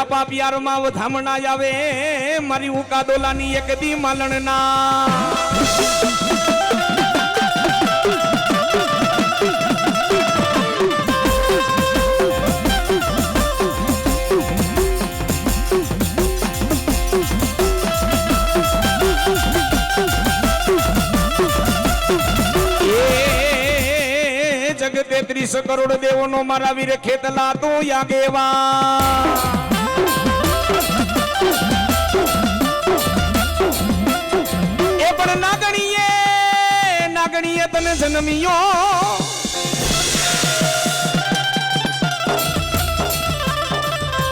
વ્યાપા પ્યારમાં વધામણા આવે મારી ઉકા દોલાની એક દી માલણના જગતે 30 કરોડ દેવોનો મારા વીર ખેતલા તું યાગેવા એ પણ નાગણીએ તને જન્મિયો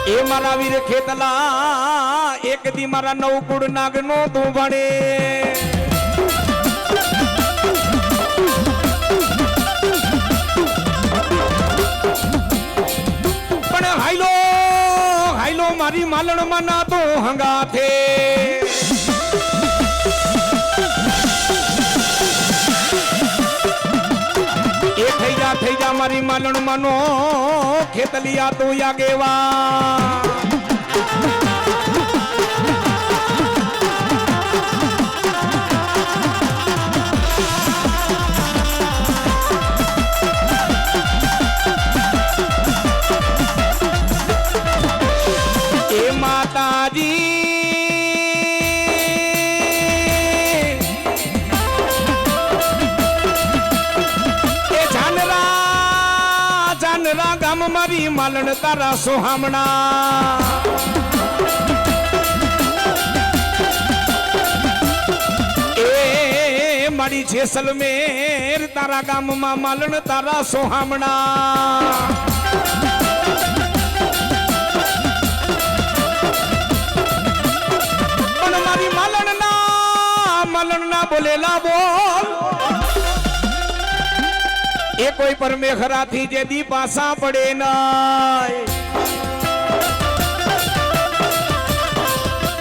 એ મારા વીર ખેતલા એક દી મારા 9 કુળ નાગનો તું ભણે હાઈલો મારી માલણ માં ના તો હંગાથે એ થઈ જા મારી માલણ માનો ખેતલિયા તો યાગેવા ગામ મારી માલણ તારા સોહામણા એ મારી જેસલમેર તારા ગામમાં માલણ તારા સોહામણા પણ મારી માલણના બોલેલા બોલ એ કોઈ પર મેઘરાથી જે દી પાસા પડે નાય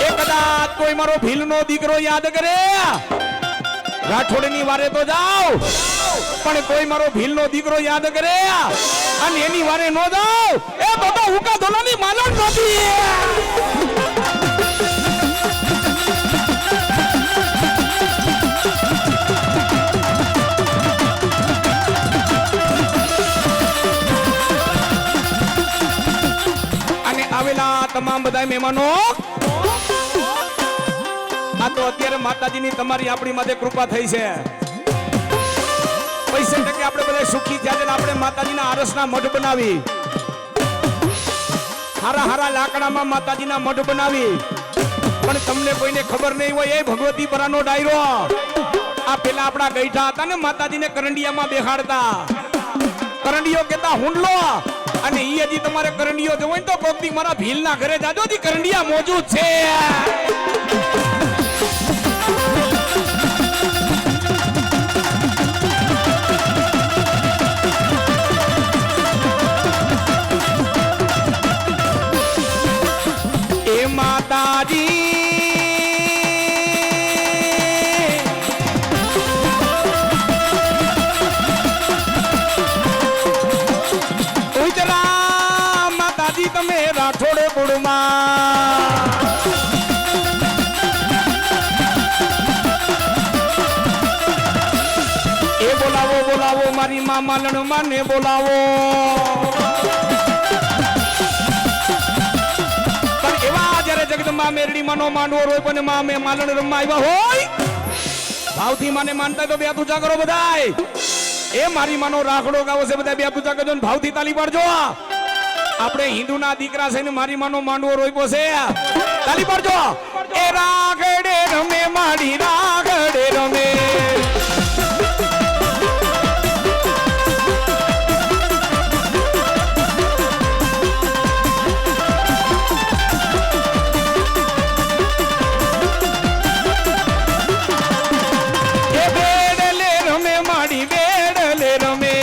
એ કદાચ કોઈ મારો ભીલનો દીકરો યાદ કરે રાઠોડની વારે તો જાવ પણ કોઈ મારો ભીલનો દીકરો યાદ કરે અને એની વારે નો જાવ એ બાબા ઉકા ધોલાની માલણ નથી આવેલા તમામ બધા મહેમાનો આ તો અત્યારે માતાજીની તમારી આપણી માથે કૃપા થઈ છે પૈસા ટકે આપણે બધા સુખી થયા છે આપણે માતાજીના આરસના મઢ બનાવી હારા લાકડામાં માતાજીના મઢ બનાવી પણ તમને કોઈને ખબર નહીં હોય એ ભગવતી પરાનો ડાયરો આ પેલા આપણા ગઈઠા હતા ને માતાજીને કરંડિયામાં બેહાડતા કરંડિયો કેતા હુંડલો અને ઈ હજી તમારે કરંડિયો જો હોય તો કોકથી મારા ભીલના ઘરે જાજો જી કરંડિયા મોજૂદ છે એ માતાજી તમે રાઠોડે બુડમાં એ બોલાવો મારી માં માલણ માને બોલાવો પણ એવા જયારે જગદંબા મેરડી માનો માંડવો રોય પણ માં મે માલણ રમવા આવ્યા હોય ભાવથી માને માનતા તો બે પૂજા કરો બધાય એ મારી માનો રાખડો ગાવો છે બધા બે પૂજા કરજો ને ભાવથી તાલી પાડજો આપણે હિન્દુના દીકરા છે ને મારી માનો માંડવો રોઈપો છે તાલી પાડજો એ રાગડે રમે માડી રાગડે રમે એ બેડલે રમે માડી બેડલે રમે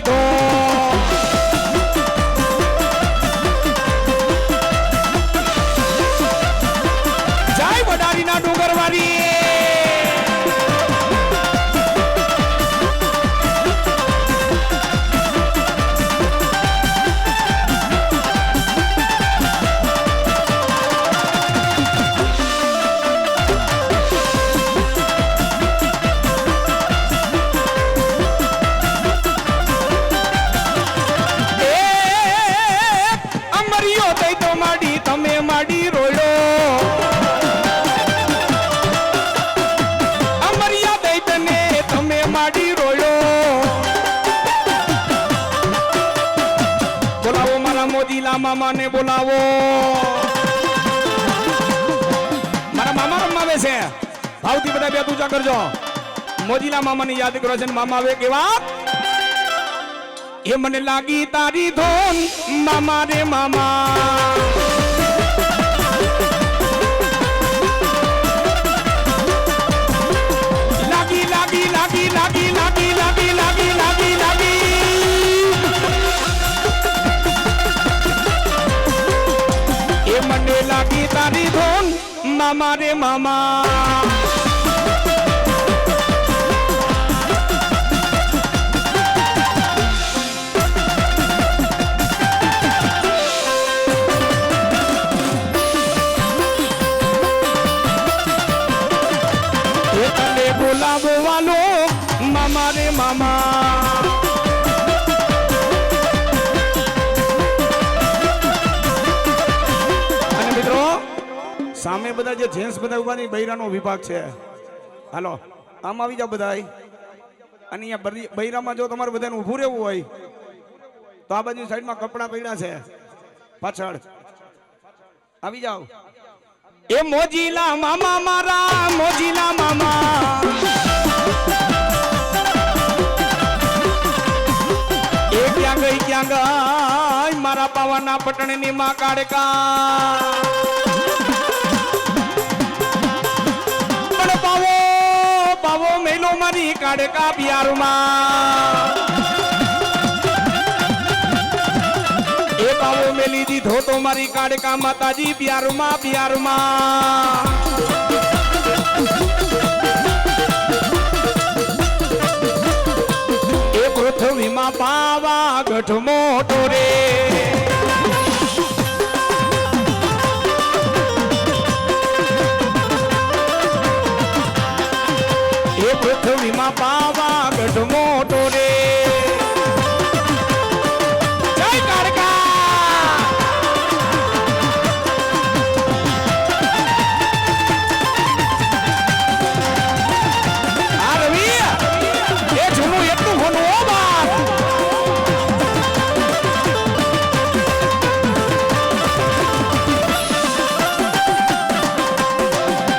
દીધો જય વડારીના ડુંગરવાળી મામા ને બોલાવો મારા મામા રમાવે છે ભાવથી બધા બે તુજા કરજો મોજીલા મામા ની યાદ કરો છે મામા આવે કેવા એ મને લાગી તારી ધોન મામા રે મામા લાગી લાગી લાગી લાગી લાગી લાગી લાગી લાગી લાગી મને લાગી તારી ધોન મામા રે મામા એ તને બોલાવો વાલો મામા રે મામા સામે બધા જે જેન્ટ્સ બધા ઉભાની બૈરાનો વિભાગ છે હાલો આમ આવી જાવ બધા અને અહીંયા બૈરામાં જો તમારે બધાને ઊભું રહેવું હોય તો આ બાજુ સાઈડમાં કપડા પડ્યા છે પાછળ આવી જાવ એ મોજીલા મામા મારા મોજીલા મામા એ ક્યાં ગઈ મારા પાવાના પટણની માં કાળકા પાવો મેલો મારી કાળકા બિયારમાં એ પાવો મેલી દીધો તો મારી કાળકા માતાજી બિયારમાં બિયારમાં એ પૃથ્વીમાં પાવા ગઢ મોટો રે પૃથ્વીમાં પાવા ગઢ મોટો રે જય કાળકા આ રવિ એ જૂનું એટલું ઘણું ઓ બાપ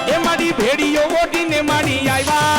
એ મારી ભેડીઓ ઓઢીને મારી આવ્યા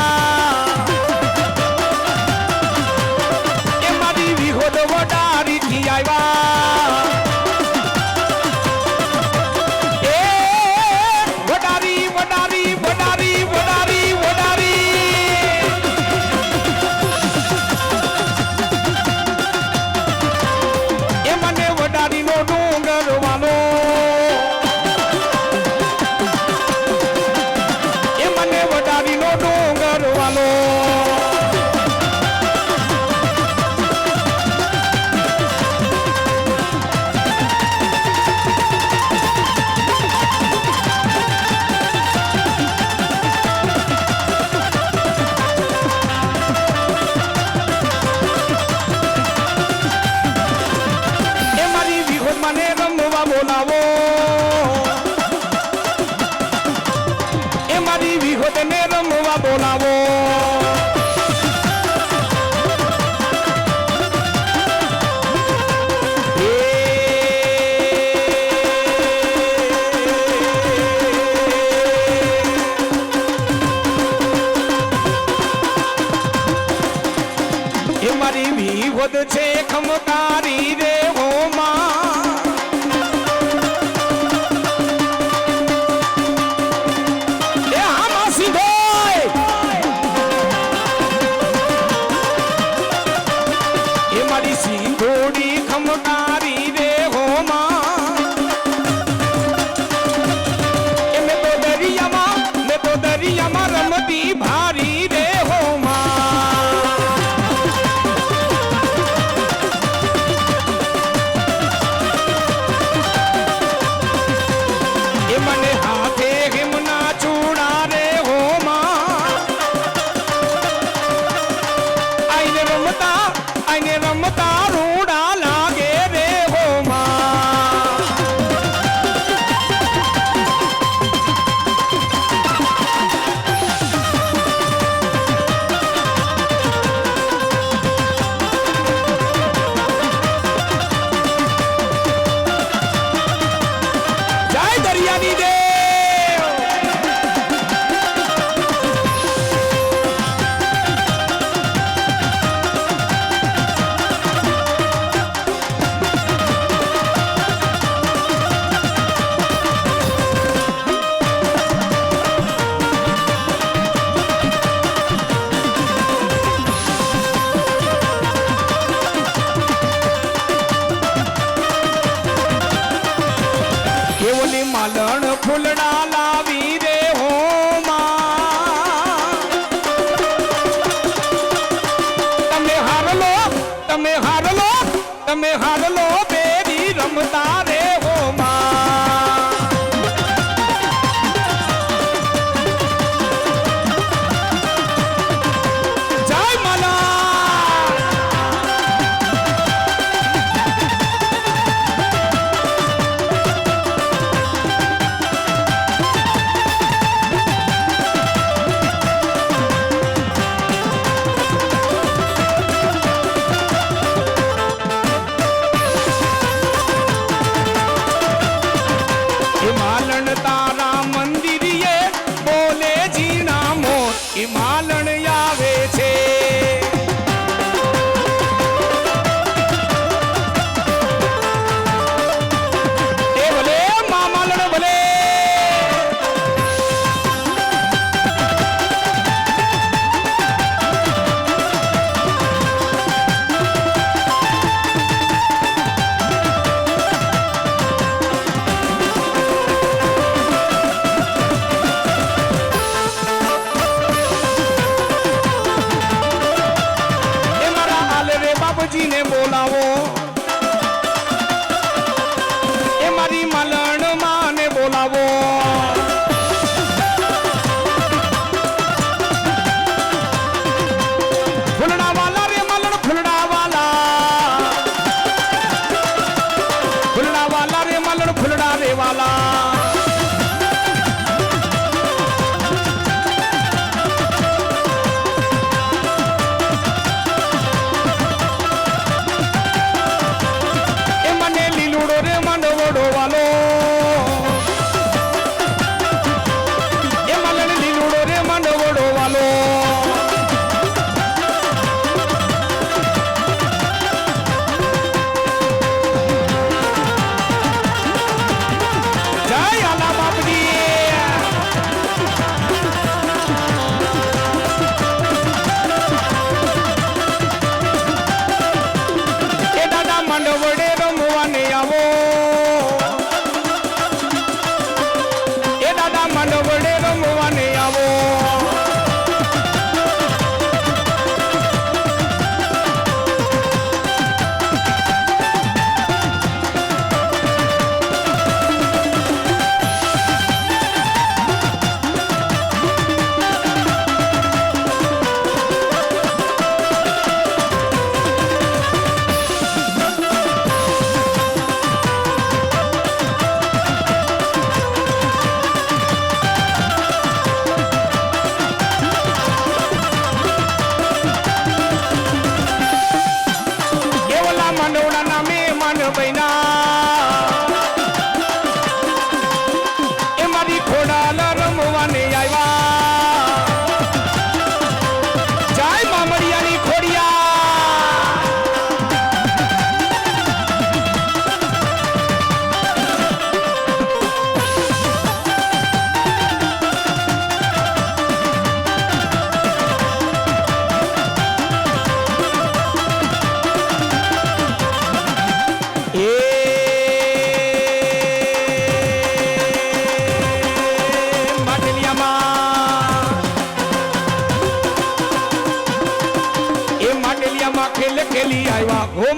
થોડી ખમકારી રે હો માં એ મેં તો દરિયામાં રમતી ભારી રે હો માં એ મને હાથે હિમના ચૂડા રે હો માં આઈને રમતા રૂડા લાગે રે હો માં જય દરિયાની દેવ કેવલી માલણ ફૂલડા લાવી રે હો માં તમે હારલો બેરી રમતા રે હો માં જય માલા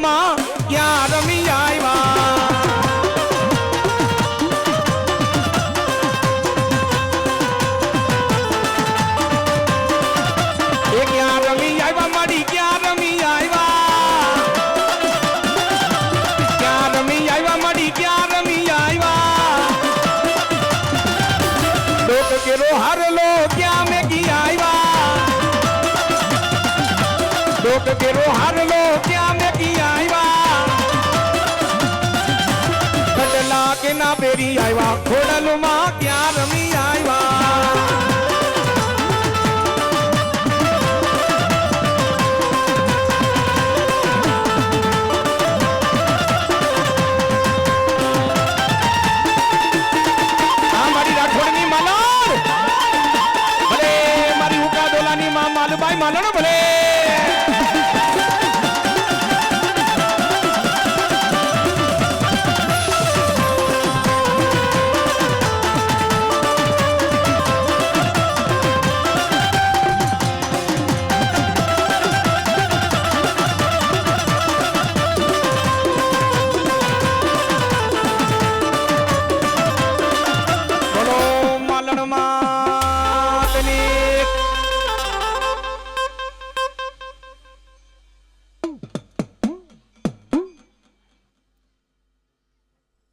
માં ક્યાં રમી આવ્યા એ ક્યાં રમી આવ્યા માડી ક્યાં રમી આવ્યા ક્યાં રમી આવ્યા માડી ક્યાં રમી આવ્યા લોક કેરો હારલો ક્યાં મેં કી આવ્યા લોક કેરો હારલો ક્યાં મેં કી આવ્યા બદલા કે ના પેરી આવ્યા ખોડલ માં